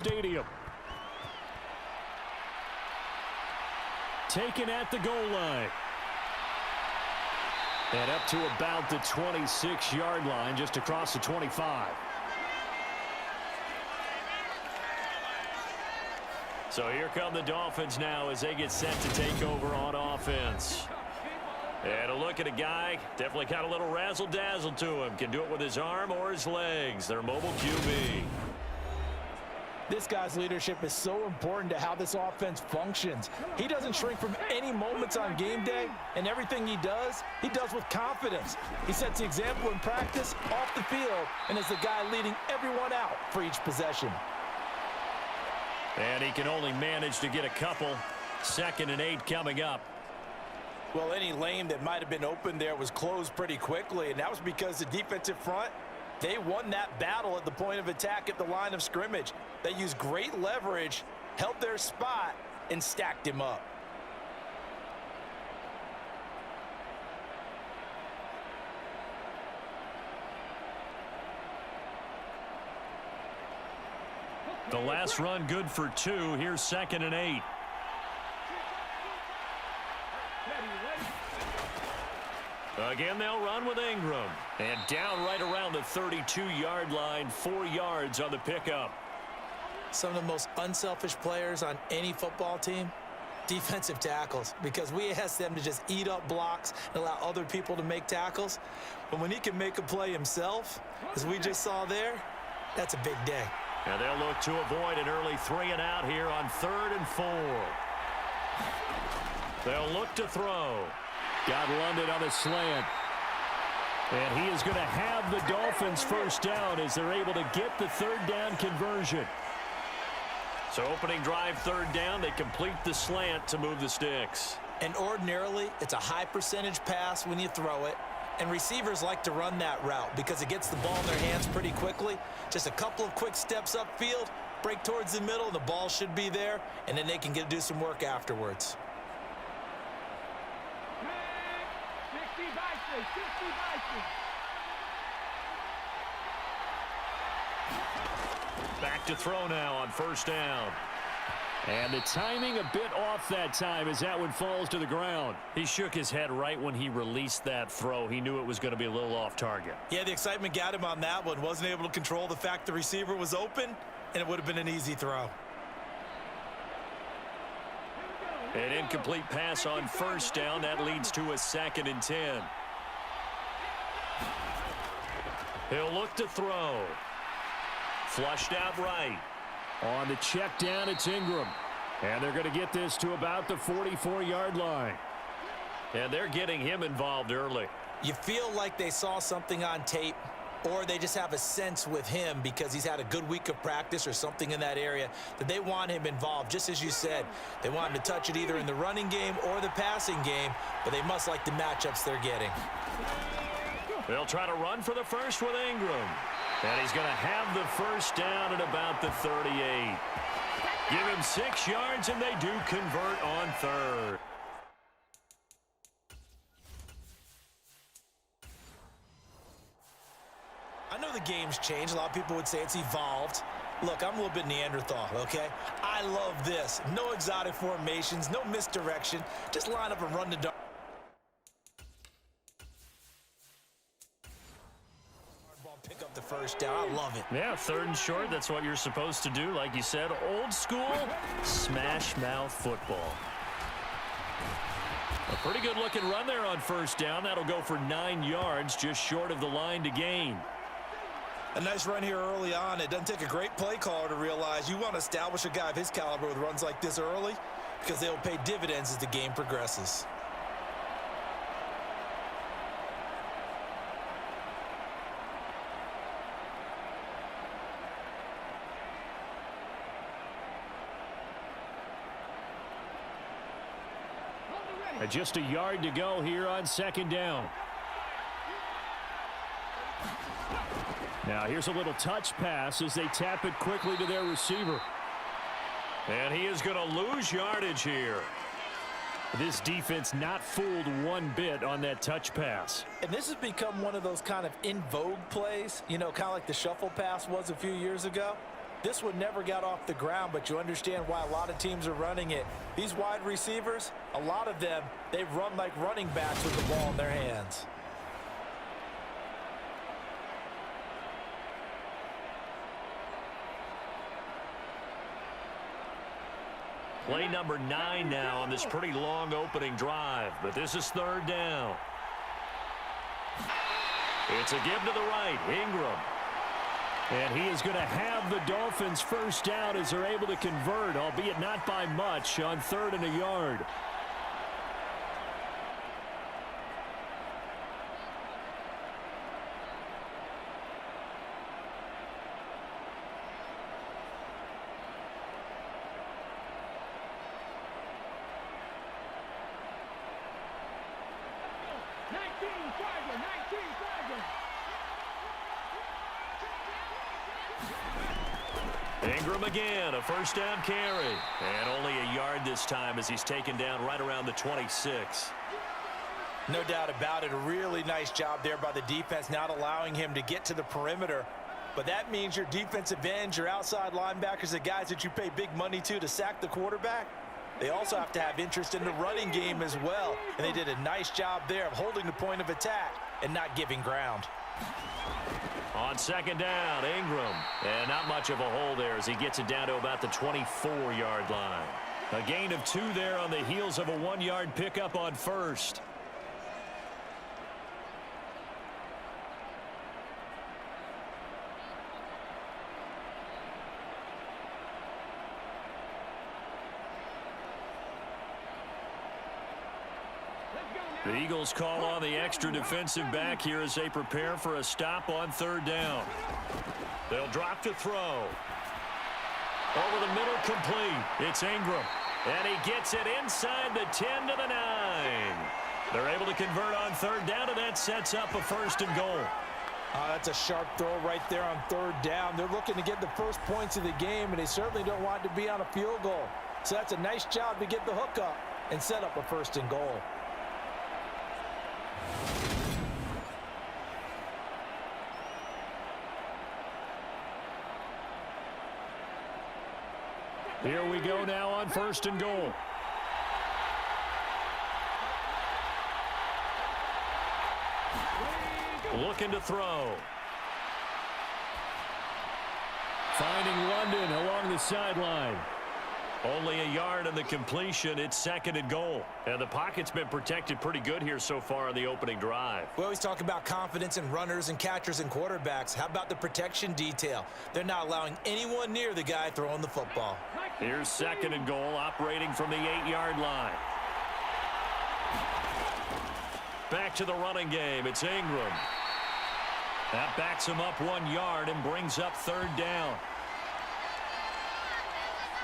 stadium. Taken at the goal line. And up to about the 26-yard line, just across the 25. So here come the Dolphins now as they get set to take over on offense. And a look at a guy, definitely got a little razzle-dazzle to him. Can do it with his arm or his legs. Their mobile QB. This guy's leadership is so important to how this offense functions. He doesn't shrink from any moments on game day, and everything he does with confidence. He sets the example in practice, off the field, and is the guy leading everyone out for each possession. And he can only manage to get a couple. 2nd and 8 coming up. Well, any lane that might have been open there was closed pretty quickly, and that was because the defensive front, they won that battle at the point of attack at the line of scrimmage. They used great leverage, held their spot, and stacked him up. The last run good for 2. Here's 2nd and 8. Again, they'll run with Ingram. And down right around the 32-yard line, 4 yards on the pickup. Some of the most unselfish players on any football team, defensive tackles, because we ask them to just eat up blocks and allow other people to make tackles. But when he can make a play himself, as we just saw there, that's a big day. And they'll look to avoid an early 3 and out here on 3rd and 4. They'll look to throw. Got London on a slant. And he is going to have the Dolphins first down as they're able to get the 3rd down conversion. So opening drive 3rd down, they complete the slant to move the sticks. And ordinarily, it's a high percentage pass when you throw it. And receivers like to run that route because it gets the ball in their hands pretty quickly. Just a couple of quick steps upfield, break towards the middle, the ball should be there, and then they can do some work afterwards. Back to throw now on 1st down. And the timing a bit off that time as that one falls to the ground. He shook his head right when he released that throw. He knew it was going to be a little off target. Yeah, the excitement got him on that one. Wasn't able to control the fact the receiver was open, and it would have been an easy throw. An incomplete pass on 1st down. That leads to a 2nd and 10. He'll look to throw. Flushed out right. On the check down, it's Ingram. And they're going to get this to about the 44-yard line. And they're getting him involved early. You feel like they saw something on tape, or they just have a sense with him because he's had a good week of practice or something in that area that they want him involved. Just as you said, they want him to touch it either in the running game or the passing game, but they must like the matchups they're getting. They'll try to run for the first with Ingram. And he's going to have the first down at about the 38. Give him 6 yards, and they do convert on 3rd. I know the game's changed. A lot of people would say it's evolved. Look, I'm a little bit Neanderthal, okay? I love this. No exotic formations, no misdirection. Just line up and run the dart. Pick up the first down. I love it. Yeah, 3rd and short. That's what you're supposed to do. Like you said, old school smash mouth football. A pretty good looking run there on 1st down. That'll go for 9 yards, just short of the line to gain. A nice run here early on. It doesn't take a great play caller to realize you want to establish a guy of his caliber with runs like this early because they'll pay dividends as the game progresses. Just a yard to go here on 2nd down. Now here's a little touch pass as they tap it quickly to their receiver. And he is going to lose yardage here. This defense not fooled one bit on that touch pass. And this has become one of those kind of in vogue plays, you know, kind of like the shuffle pass was a few years ago. This one never got off the ground, but you understand why a lot of teams are running it. These wide receivers, a lot of them, they run like running backs with the ball in their hands. Play number 9 now on this pretty long opening drive, but this is third down. It's a give to the right, Ingram. And he is going to have the Dolphins first down as they're able to convert, albeit not by much, on 3rd and a yard. Ingram again, a first down carry. And only a yard this time as he's taken down right around the 26. No doubt about it. A really nice job there by the defense, not allowing him to get to the perimeter. But that means your defensive ends, your outside linebackers, the guys that you pay big money to sack the quarterback, they also have to have interest in the running game as well. And they did a nice job there of holding the point of attack and not giving ground. On second down, Ingram. And not much of a hole there as he gets it down to about the 24-yard line. A gain of 2 there on the heels of a 1-yard pickup on first. The Eagles call on the extra defensive back here as they prepare for a stop on 3rd down. They'll drop to throw. Over the middle, complete. It's Ingram. And he gets it inside the 10 to the 9. They're able to convert on 3rd down, and that sets up a 1st and goal. That's a sharp throw right there on 3rd down. They're looking to get the first points of the game, and they certainly don't want it to be on a field goal. So that's a nice job to get the hook up and set up a 1st and goal. Here we go now on 1st and goal. Looking to throw. Finding London along the sideline. Only a yard on the completion. It's 2nd and goal. And the pocket's been protected pretty good here so far on the opening drive. We always talk about confidence in runners and catchers and quarterbacks. How about the protection detail? They're not allowing anyone near the guy throwing the football. Here's 2nd and goal, operating from the 8-yard line. Back to the running game. It's Ingram. That backs him up 1 yard and brings up 3rd down.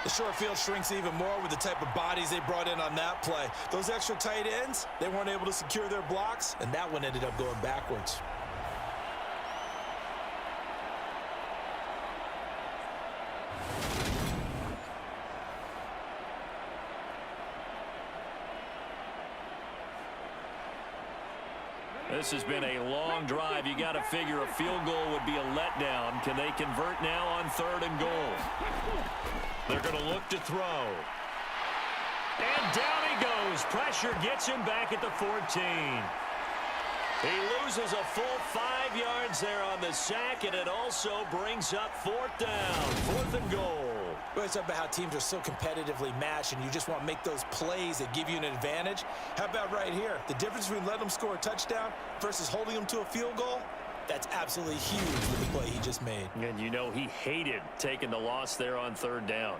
The short field shrinks even more with the type of bodies they brought in on that play. Those extra tight ends, they weren't able to secure their blocks, and that one ended up going backwards. This has been a long drive. You got to figure a field goal would be a letdown. Can they convert now on 3rd and goal? They're going to look to throw. And down he goes. Pressure gets him back at the 14. He loses a full 5 yards there on the sack, and it also brings up 4th down. 4th and goal. Well, it's about how teams are so competitively matched, and you just want to make those plays that give you an advantage. How about right here? The difference between letting them score a touchdown versus holding them to a field goal, that's absolutely huge with the play he just made. And you know he hated taking the loss there on 3rd down.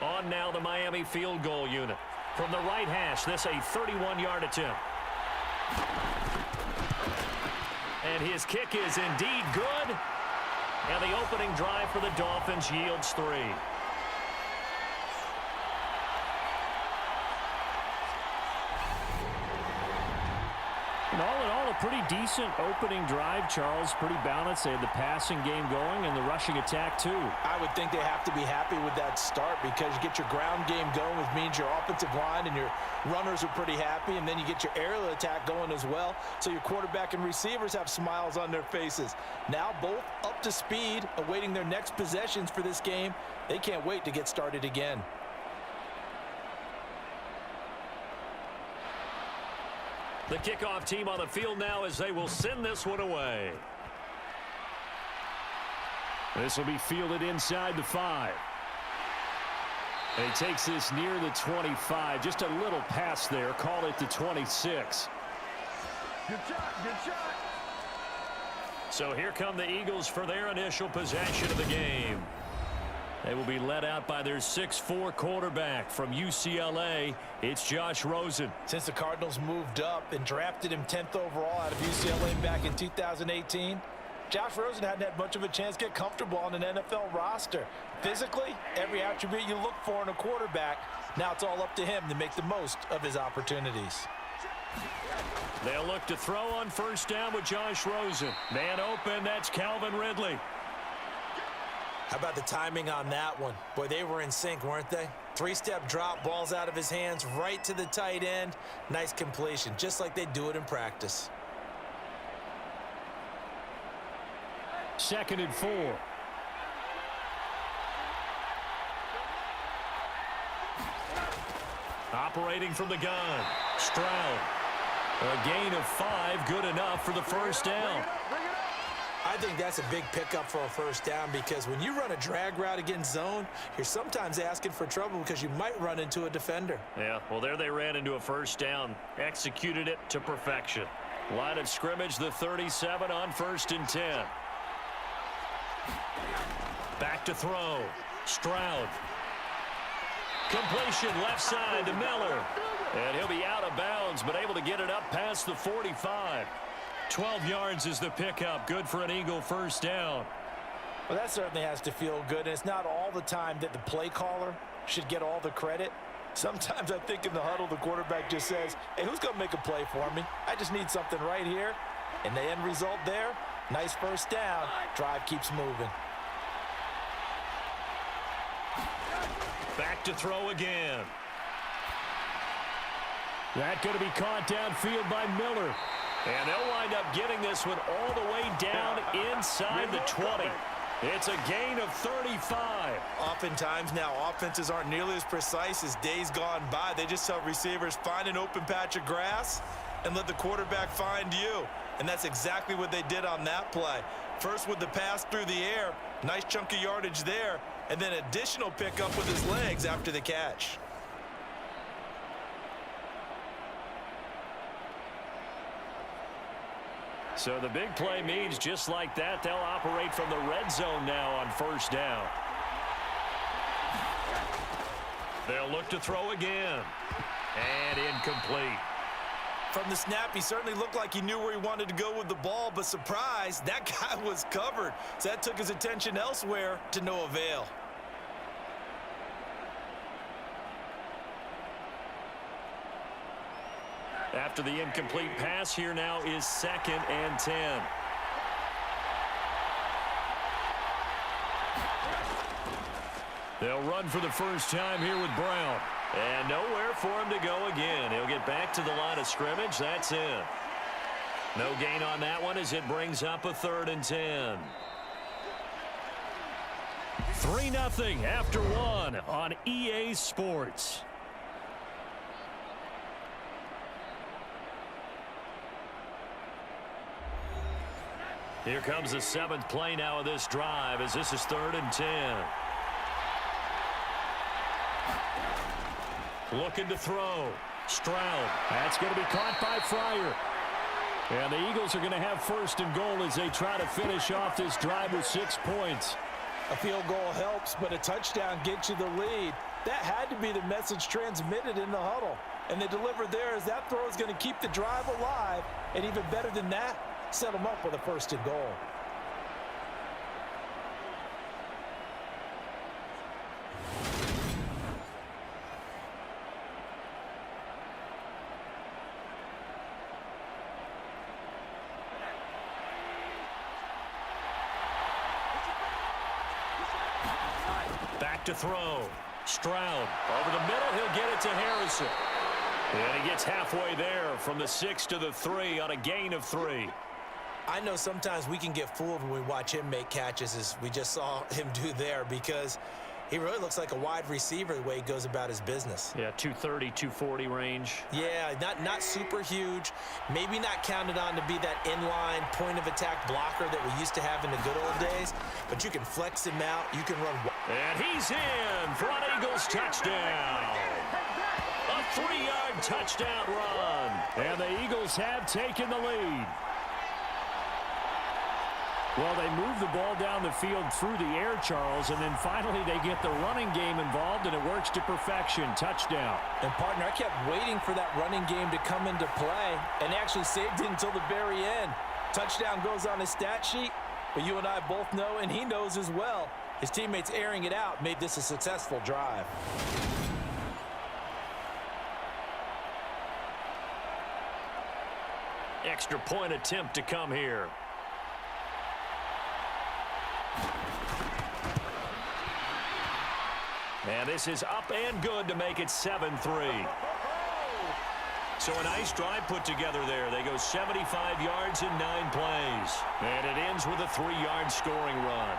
On now the Miami field goal unit. From the right hash, this a 31-yard attempt. And his kick is indeed good. And the opening drive for the Dolphins yields 3. And all in all, a pretty decent opening drive, Charles. Pretty balanced. They had the passing game going and the rushing attack, too. I would think they have to be happy with that start because you get your ground game going, which means your offensive line and your runners are pretty happy, and then you get your aerial attack going as well, so your quarterback and receivers have smiles on their faces. Now both up to speed, awaiting their next possessions for this game. They can't wait to get started again. The kickoff team on the field now as they will send this one away. This will be fielded inside the 5. And he takes this near the 25. Just a little pass there. Call it the 26. Good shot, good shot. So here come the Eagles for their initial possession of the game. They will be led out by their 6'4" quarterback from UCLA. It's Josh Rosen. Since the Cardinals moved up and drafted him 10th overall out of UCLA back in 2018, Josh Rosen hadn't had much of a chance to get comfortable on an NFL roster. Physically, every attribute you look for in a quarterback, now it's all up to him to make the most of his opportunities. They'll look to throw on first down with Josh Rosen. Man open, that's Calvin Ridley. How about the timing on that one? Boy, they were in sync, weren't they? Three-step drop, balls out of his hands, right to the tight end. Nice completion, just like they do it in practice. 2nd and 4. Operating from the gun. Stroud. A gain of 5, good enough for the first down. I think that's a big pickup for a first down because when you run a drag route against zone, you're sometimes asking for trouble because you might run into a defender. Yeah, well, there they ran into a first down. Executed it to perfection. Line of scrimmage, the 37 on 1st and 10. Back to throw. Stroud. Completion left side to Miller. And he'll be out of bounds, but able to get it up past the 45. 12 yards is the pickup. Good for an Eagle first down. Well, that certainly has to feel good. And it's not all the time that the play caller should get all the credit. Sometimes I think in the huddle, the quarterback just says, hey, who's going to make a play for me? I just need something right here. And the end result there, nice first down. Drive keeps moving. Back to throw again. That going to be caught downfield by Miller. And they'll wind up getting this one all the way down inside the 20. It's a gain of 35. Oftentimes now, offenses aren't nearly as precise as days gone by. They just tell receivers, find an open patch of grass and let the quarterback find you. And that's exactly what they did on that play. First with the pass through the air, nice chunk of yardage there, and then additional pickup with his legs after the catch. So the big play means just like that, they'll operate from the red zone now on first down. They'll look to throw again. And incomplete. From the snap, he certainly looked like he knew where he wanted to go with the ball, but surprise, that guy was covered. So that took his attention elsewhere to no avail. After the incomplete pass, here now is 2nd and 10. They'll run for the first time here with Brown. And nowhere for him to go again. He'll get back to the line of scrimmage. That's in. No gain on that one as it brings up a 3rd and 10. 3-0 after 1 on EA Sports. Here comes the 7th play now of this drive as this is 3rd and 10. Looking to throw. Stroud. That's going to be caught by Fryer. And the Eagles are going to have 1st and goal as they try to finish off this drive with 6 points. A field goal helps, but a touchdown gets you the lead. That had to be the message transmitted in the huddle. And they delivered there as that throw is going to keep the drive alive. And even better than that, set them up with a 1st and goal. to throw. Stroud over the middle. He'll get it to Harrison. And he gets halfway there from the 6 to the 3 on a gain of 3. I know sometimes we can get fooled when we watch him make catches, as we just saw him do there, because he really looks like a wide receiver the way he goes about his business. Yeah, 230, 240 range. Yeah, not super huge. Maybe not counted on to be that inline point-of-attack blocker that we used to have in the good old days, but you can flex him out. You can run. And he's in for an Eagles touchdown. A 3-yard touchdown run. And the Eagles have taken the lead. Well, they move the ball down the field through the air, Charles, and then finally they get the running game involved, and it works to perfection. Touchdown. And, partner, I kept waiting for that running game to come into play and actually saved it until the very end. Touchdown goes on his stat sheet, but you and I both know, and he knows as well, his teammates airing it out made this a successful drive. Extra point attempt to come here. And this is up and good to make it 7-3. So a nice drive put together there. They go 75 yards in 9 plays. And it ends with a 3-yard scoring run.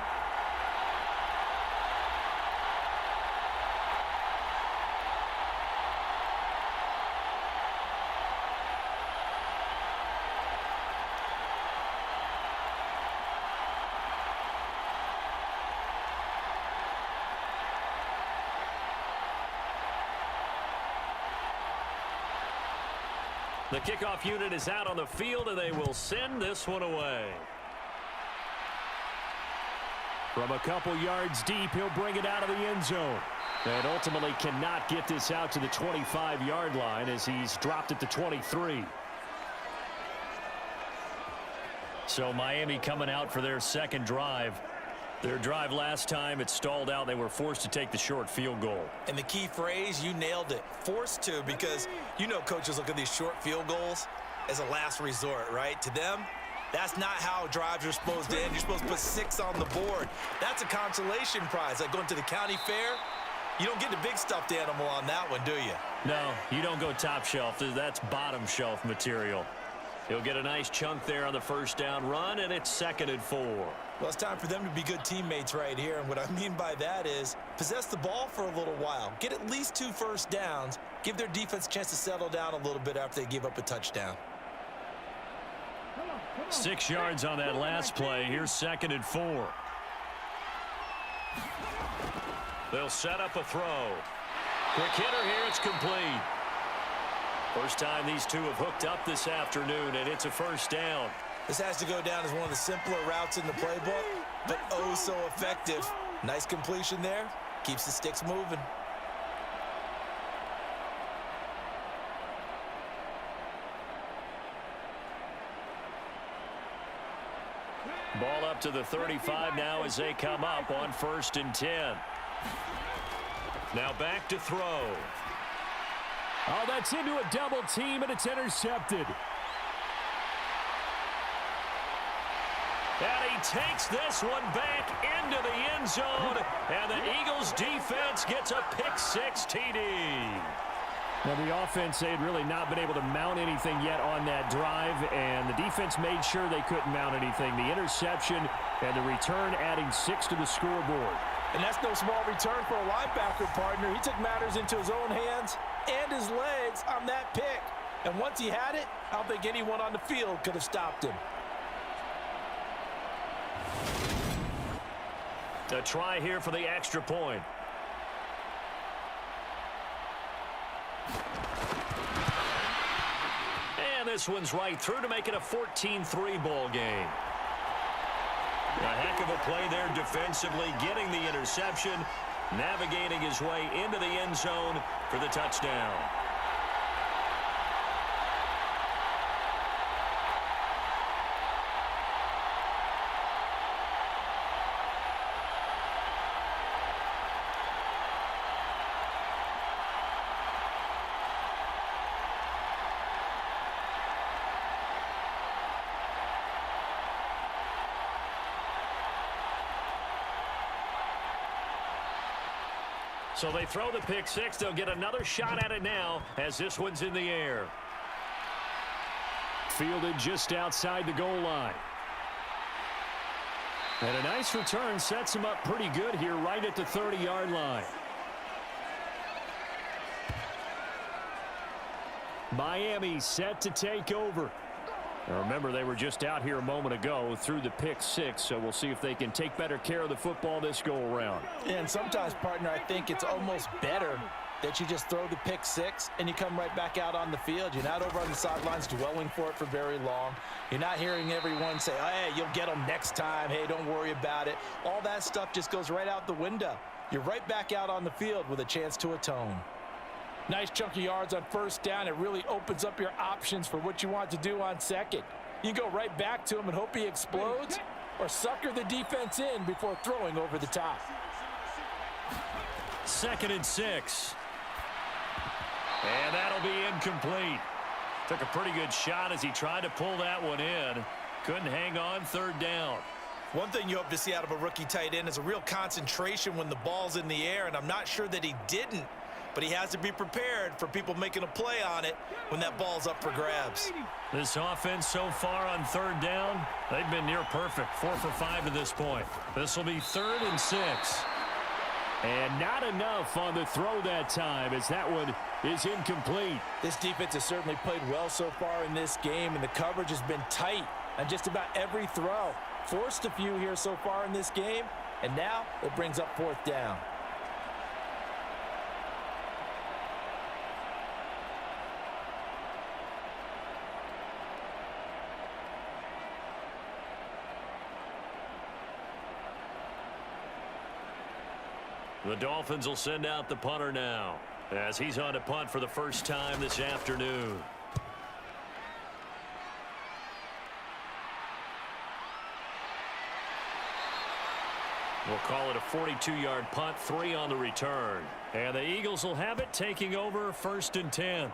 The kickoff unit is out on the field, and they will send this one away. From a couple yards deep, he'll bring it out of the end zone. And ultimately cannot get this out to the 25-yard line as he's dropped at the 23. So Miami coming out for their second drive. Their drive last time, it stalled out. They were forced to take the short field goal. And the key phrase, you nailed it. Forced to, because you know coaches look at these short field goals as a last resort, right? To them, that's not how drives are supposed to end. You're supposed to put 6 on the board. That's a consolation prize. Like going to the county fair, you don't get the big stuffed animal on that one, do you? No, you don't go top shelf. That's bottom shelf material. He'll get a nice chunk there on the first down run, and it's 2nd and 4. Well, it's time for them to be good teammates right here, and what I mean by that is possess the ball for a little while, get at least 2 first downs, give their defense a chance to settle down a little bit after they give up a touchdown. 6 yards on that last play. Here's 2nd and 4. They'll set up a throw. Quick hitter here. It's complete. First time these two have hooked up this afternoon, and it's a first down. This has to go down as one of the simpler routes in the playbook, but oh so effective. Nice completion there. Keeps the sticks moving. Ball up to the 35 now as they come up on 1st and 10. Now back to throw. Oh, that's into a double team, and it's intercepted. And he takes this one back into the end zone, and the Eagles defense gets a pick-6 TD. Now, the offense, they had really not been able to mount anything yet on that drive, and the defense made sure they couldn't mount anything. The interception and the return adding 6 to the scoreboard. And that's no small return for a linebacker, partner. He took matters into his own hands and his legs on that pick. And once he had it, I don't think anyone on the field could have stopped him. A try here for the extra point. And this one's right through to make it a 14-3 ball game. A heck of a play there defensively, getting the interception, navigating his way into the end zone for the touchdown. So they throw the pick six. They'll get another shot at it now as this one's in the air. Fielded just outside the goal line. And a nice return sets him up pretty good here right at the 30-yard line. Miami set to take over. Now remember, they were just out here a moment ago through the pick six, so we'll see if they can take better care of the football this go-around. And sometimes, partner, I think it's almost better that you just throw the pick six and you come right back out on the field. You're not over on the sidelines dwelling for it for very long. You're not hearing everyone say, oh, hey, you'll get them next time. Hey, don't worry about it. All that stuff just goes right out the window. You're right back out on the field with a chance to atone. Nice chunk of yards on first down. It really opens up your options for what you want to do on second. You go right back to him and hope he explodes, or sucker the defense in before throwing over the top. 2nd and 6. And that'll be incomplete. Took a pretty good shot as he tried to pull that one in. Couldn't hang on 3rd down. One thing you hope to see out of a rookie tight end is a real concentration when the ball's in the air, and I'm not sure that he didn't. But he has to be prepared for people making a play on it when that ball's up for grabs. This offense so far on 3rd down, they've been near perfect. 4 for 5 to this point. This will be 3rd and 6. And not enough on the throw that time as that one is incomplete. This defense has certainly played well so far in this game, and the coverage has been tight on just about every throw. Forced a few here so far in this game, and now it brings up 4th down. The Dolphins will send out the punter now as he's on to punt for the first time this afternoon. We'll call it a 42-yard punt, 3 on the return. And the Eagles will have it, taking over 1st and 10.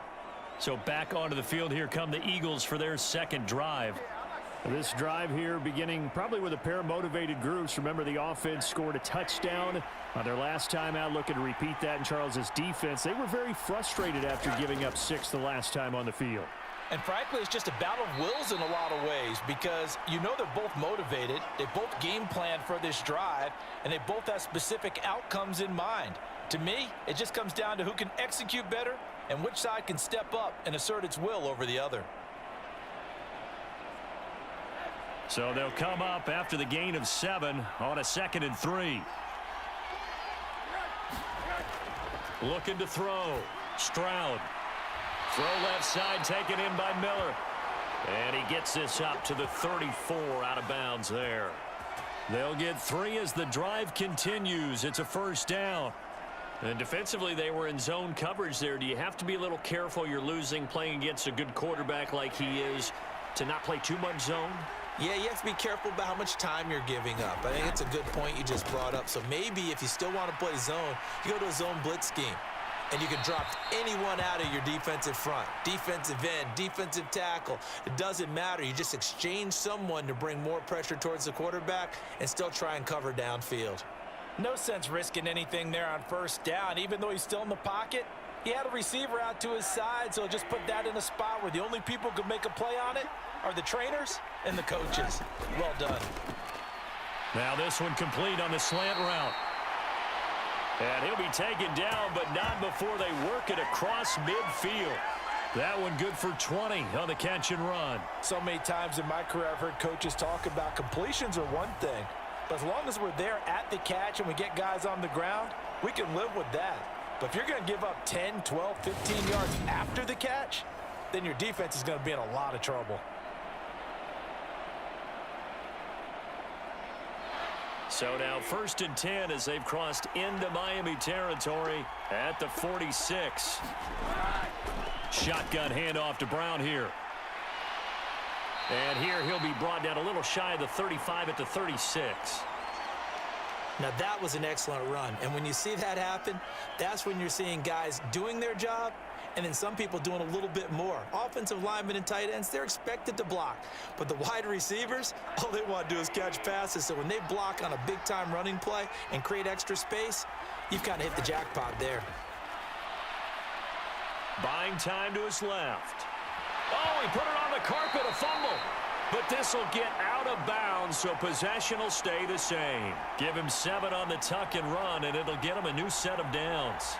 So back onto the field here come the Eagles for their 2nd drive. This drive here beginning probably with a pair of motivated groups. Remember, the offense scored a touchdown on their last time out, looking to repeat that in Charles's defense. They were very frustrated after giving up 6 the last time on the field. And frankly, it's just a battle of wills in a lot of ways because you know they're both motivated. They both game plan for this drive, and they both have specific outcomes in mind. To me, it just comes down to who can execute better and which side can step up and assert its will over the other. So they'll come up after the gain of 7 on a 2nd and 3. Looking to throw. Stroud. Throw left side taken in by Miller. And he gets this up to the 34 out of bounds there. They'll get 3 as the drive continues. It's a 1st down. And defensively, they were in zone coverage there. Do you have to be a little careful? You're losing playing against a good quarterback like he is to not play too much zone? Yeah, you have to be careful about how much time you're giving up. I think it's a good point you just brought up. So maybe if you still want to play zone, you go to a zone blitz scheme. And you can drop anyone out of your defensive front. Defensive end, defensive tackle. It doesn't matter. You just exchange someone to bring more pressure towards the quarterback and still try and cover downfield. No sense risking anything there on 1st down. Even though he's still in the pocket, he had a receiver out to his side, so just put that in a spot where the only people who can make a play on it are the trainers and the coaches. Well done. Now this one complete on the slant route. And he'll be taken down, but not before they work it across midfield. That one good for 20 on the catch and run. So many times in my career I've heard coaches talk about completions are one thing, but as long as we're there at the catch and we get guys on the ground, we can live with that. But if you're going to give up 10, 12, 15 yards after the catch, then your defense is going to be in a lot of trouble. So now 1st and 10 as they've crossed into Miami territory at the 46. Shotgun handoff to Brown here. And here he'll be brought down a little shy of the 35 at the 36. Now that was an excellent run. And when you see that happen, that's when you're seeing guys doing their job and then some people doing a little bit more. Offensive linemen and tight ends, they're expected to block. But the wide receivers, all they want to do is catch passes. So when they block on a big-time running play and create extra space, you've kind of hit the jackpot there. Buying time to his left. Oh, he put it on the carpet, a fumble. But this will get out of bounds, so possession will stay the same. Give him 7 on the tuck and run, and it'll get him a new set of downs.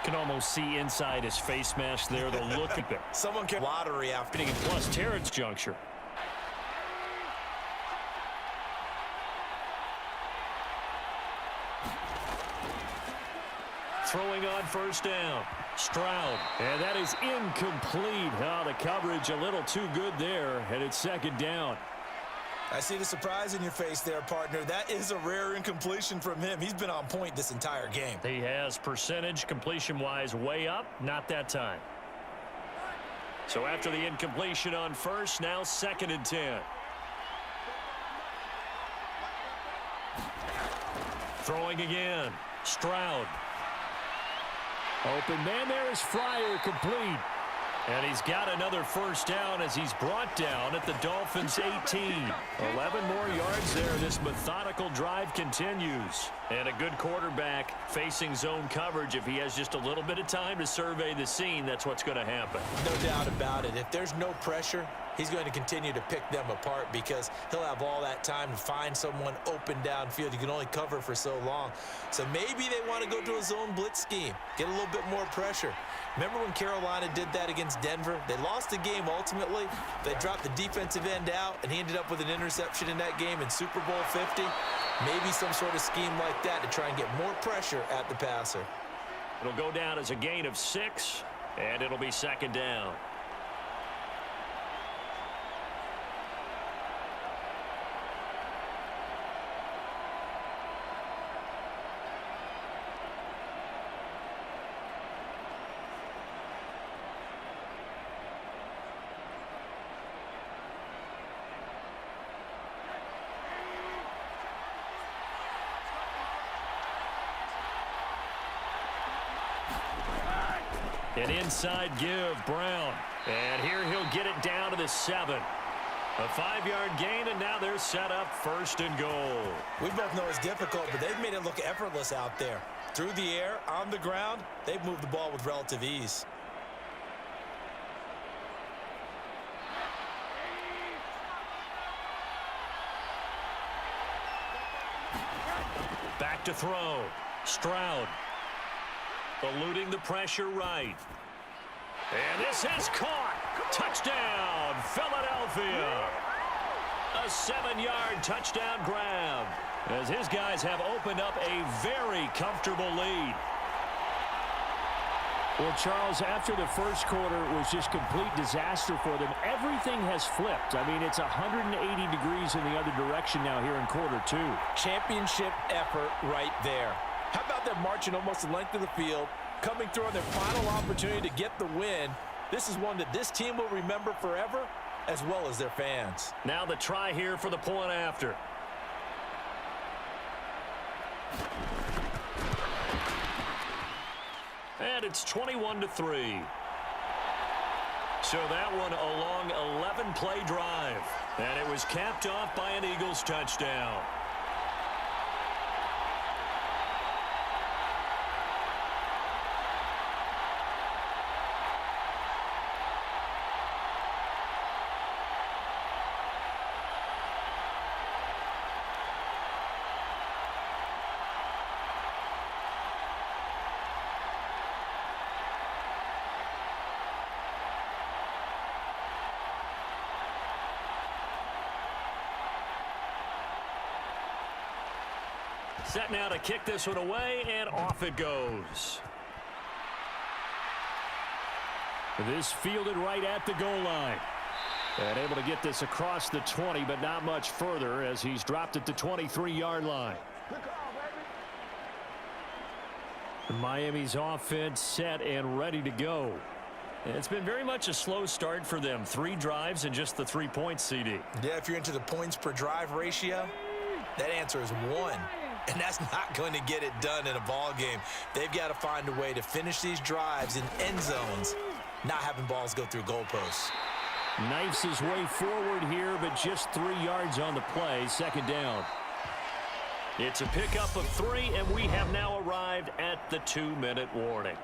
Can almost see inside his face mask there, the look at it. Someone can lottery after Getting plus Terrence juncture. Throwing on first down. Stroud. And that is incomplete. Oh, the coverage a little too good there. And it's second down. I see the surprise in your face there, partner. That is a rare incompletion from him. He's been on point this entire game. He has percentage completion-wise way up. Not that time. So after the incompletion on first, now 2nd and 10. Throwing again. Stroud. Open man there is Fryer, complete. And he's got another first down as he's brought down at the Dolphins' 18. 11 more yards there. This methodical drive continues. And a good quarterback facing zone coverage. If he has just a little bit of time to survey the scene, that's what's going to happen. No doubt about it. If there's no pressure, he's going to continue to pick them apart because he'll have all that time to find someone open downfield. You can only cover for so long. So maybe they want to go to a zone blitz scheme, get a little bit more pressure. Remember when Carolina did that against Denver? They lost the game ultimately. They dropped the defensive end out, and he ended up with an interception in that game in Super Bowl 50. Maybe some sort of scheme like that to try and get more pressure at the passer. It'll go down as a gain of 6, and it'll be second down. An inside give, Brown. And here he'll get it down to the 7. A 5-yard gain, and now they're set up 1st and goal. We both know it's difficult, but they've made it look effortless out there. Through the air, on the ground, they've moved the ball with relative ease. Back to throw. Stroud. Eluding the pressure right. And this is caught. Touchdown, Philadelphia. A 7-yard touchdown grab as his guys have opened up a very comfortable lead. Well, Charles, after the first quarter was just complete disaster for them, everything has flipped. I mean, it's 180 degrees in the other direction now here in quarter 2. Championship effort right there. How about them marching almost the length of the field, coming through on their final opportunity to get the win? This is one that this team will remember forever, as well as their fans. Now the try here for the point after. And it's 21-3. So that one a long 11-play drive. And it was capped off by an Eagles touchdown. Set now to kick this one away, and off it goes. This fielded right at the goal line. And able to get this across the 20, but not much further as he's dropped it to 23-yard line. Miami's offense set and ready to go. And it's been very much a slow start for them. 3 drives and just the 3 points, CD. Yeah, if you're into the points per drive ratio, that answer is 1. And that's not going to get it done in a ball game. They've got to find a way to finish these drives in end zones not having balls go through goalposts. Knifes his way forward here, but just 3 yards on the play. Second down. It's a pickup of 3, and we have now arrived at the 2-minute warning.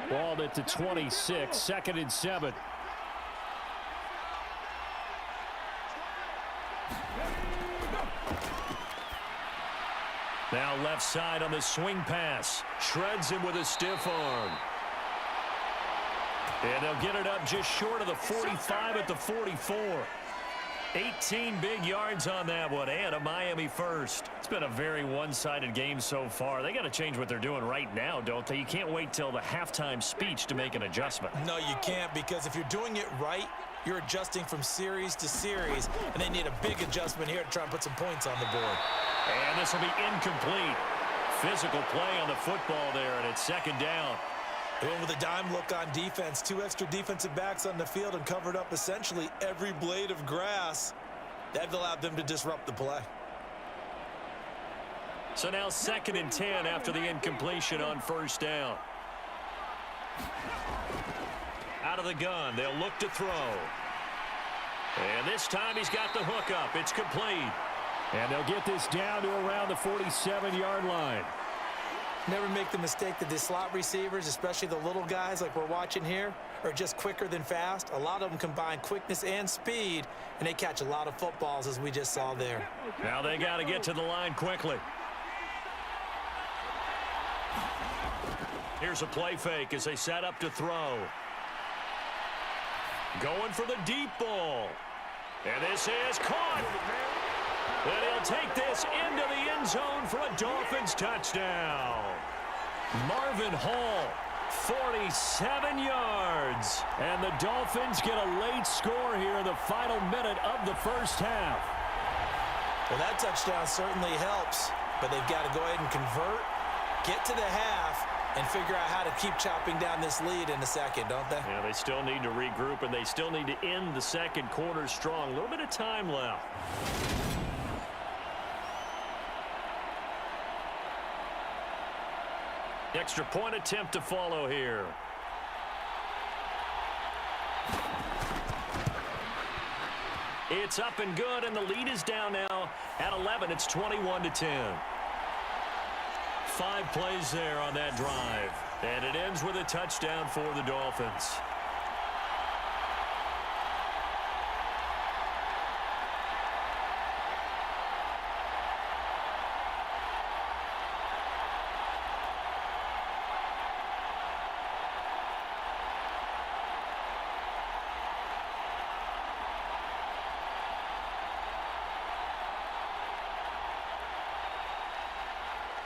Ball at the 26, 2nd and 7. Now left side on the swing pass. Shreds him with a stiff arm. And they'll get it up just short of the 45 at the 44. 18 big yards on that one, and a Miami first. It's been a very one-sided game so far. They got to change what they're doing right now, don't they? You can't wait till the halftime speech to make an adjustment. No, you can't, because if you're doing it right, you're adjusting from series to series, and they need a big adjustment here to try and put some points on the board. And this will be incomplete. Physical play on the football there, and it's 2nd down. They went with a dime look on defense. 2 extra defensive backs on the field and covered up essentially every blade of grass. That allowed them to disrupt the play. So now 2nd and 10 after the incompletion on 1st down. Out of the gun, they'll look to throw. And this time he's got the hook up. It's complete. And they'll get this down to around the 47-yard line. Never make the mistake that the slot receivers, especially the little guys like we're watching here, are just quicker than fast. A lot of them combine quickness and speed, and they catch a lot of footballs, as we just saw there. Now they got to get to the line quickly. Here's a play fake as they set up to throw. Going for the deep ball. And this is caught. And he'll take this into the end zone for a Dolphins touchdown. Marvin Hall, 47 yards. And the Dolphins get a late score here in the final minute of the first half. Well, that touchdown certainly helps, but they've got to go ahead and convert, get to the half, and figure out how to keep chopping down this lead in the second, don't they? Yeah, they still need to regroup, and they still need to end the second quarter strong. A little bit of time left. Extra point attempt to follow here. It's up and good, and the lead is down now at 11. It's 21-10. 5 plays there on that drive, and it ends with a touchdown for the Dolphins.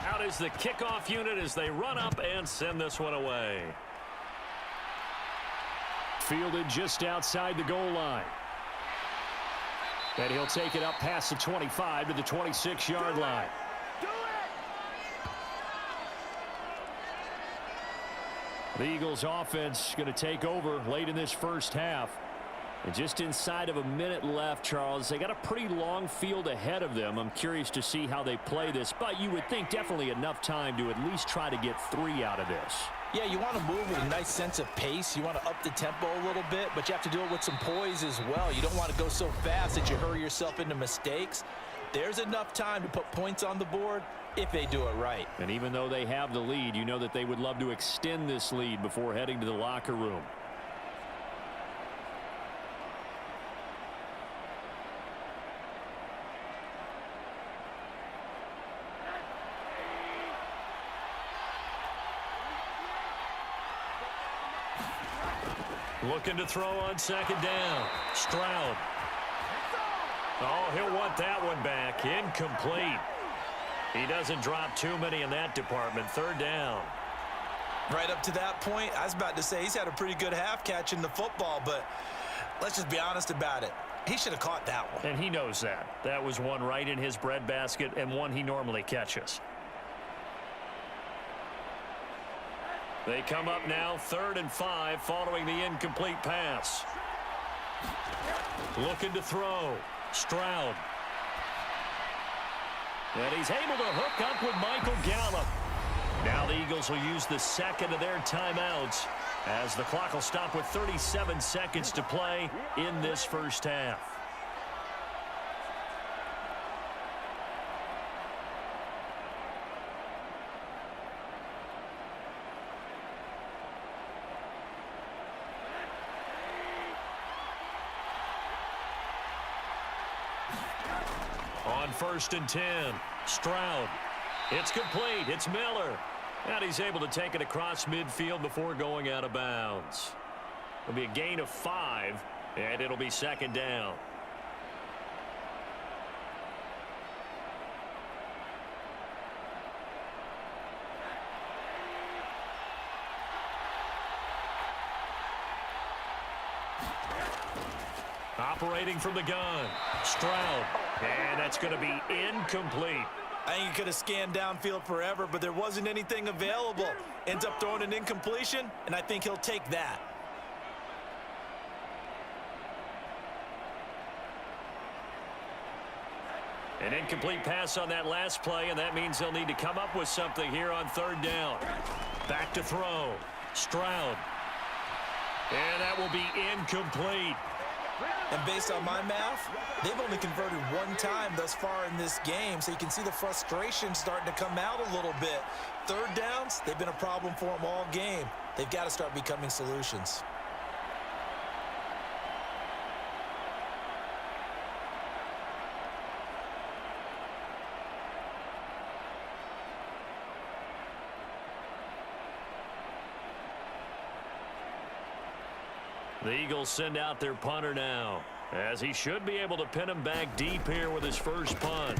Out is the kickoff unit as they run up and send this one away. Fielded just outside the goal line. And he'll take it up past the 25 to the 26-yard line. The Eagles offense going to take over late in this first half. And just inside of a minute left, Charles, they got a pretty long field ahead of them. I'm curious to see how they play this, but you would think definitely enough time to at least try to get 3 out of this. Yeah, you want to move with a nice sense of pace. You want to up the tempo a little bit, but you have to do it with some poise as well. You don't want to go so fast that you hurry yourself into mistakes. There's enough time to put points on the board if they do it right. And even though they have the lead, you know that they would love to extend this lead before heading to the locker room. Looking to throw on 2nd down. Stroud. Oh, he'll want that one back. Incomplete. He doesn't drop too many in that department. 3rd down. Right up to that point, I was about to say he's had a pretty good half catching the football, but let's just be honest about it. He should have caught that one. And he knows that. That was one right in his breadbasket and one he normally catches. They come up now 3rd and 5 following the incomplete pass. Looking to throw. Stroud. And he's able to hook up with Michael Gallup. Now the Eagles will use the second of their timeouts as the clock will stop with 37 seconds to play in this first half. On 1st and 10, Stroud. It's complete. It's Miller. And he's able to take it across midfield before going out of bounds. It'll be a gain of 5, and it'll be 2nd down. Operating from the gun, Stroud. And that's going to be incomplete. I think he could have scanned downfield forever, but there wasn't anything available. Ends up throwing an incompletion, and I think he'll take that. An incomplete pass on that last play, and that means they'll need to come up with something here on 3rd down. Back to throw, Stroud. And that will be incomplete. And based on my math, they've only converted 1 time thus far in this game, so you can see the frustration starting to come out a little bit. 3rd downs, they've been a problem for them all game. They've got to start becoming solutions. The Eagles send out their punter now, as he should be able to pin him back deep here with his first punt.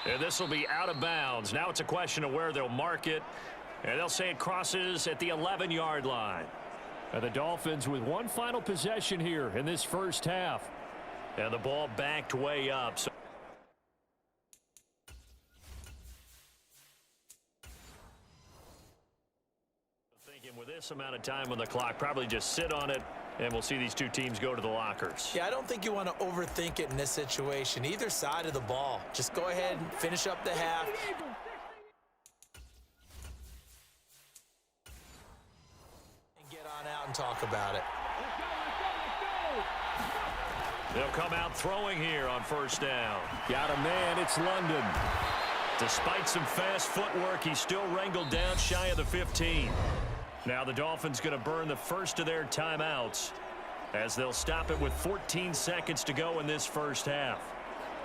And this will be out of bounds. Now it's a question of where they'll mark it, and they'll say it crosses at the 11-yard line. And the Dolphins with one final possession here in this first half. And the ball backed way up. So with this amount of time on the clock, probably just sit on it, and we'll see these two teams go to the lockers. Yeah, I don't think you want to overthink it in this situation. Either side of the ball. Just go ahead and finish up the half. And get on out and talk about it. They'll come out throwing here on 1st down. Got a man, it's London. Despite some fast footwork, he's still wrangled down shy of the 15. Now the Dolphins going to burn the first of their timeouts as they'll stop it with 14 seconds to go in this first half.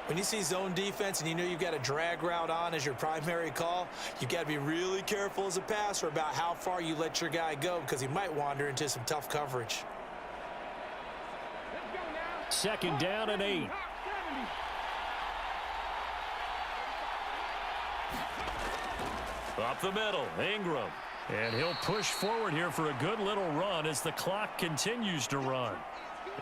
When you see zone defense and you know you've got a drag route on as your primary call, you've got to be really careful as a passer about how far you let your guy go because he might wander into some tough coverage. 2nd down and 8. Up the middle, Ingram. And he'll push forward here for a good little run as the clock continues to run.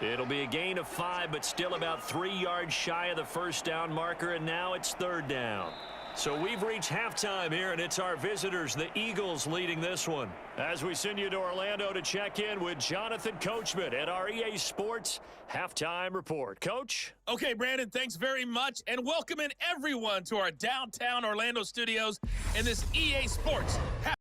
It'll be a gain of 5, but still about 3 yards shy of the 1st down marker, and now it's 3rd down. So we've reached halftime here, and it's our visitors, the Eagles, leading this one. As we send you to Orlando to check in with Jonathan Coachman at our EA Sports Halftime Report. Coach? Okay, Brandon, thanks very much, and welcome in everyone to our downtown Orlando studios in this EA Sports Halftime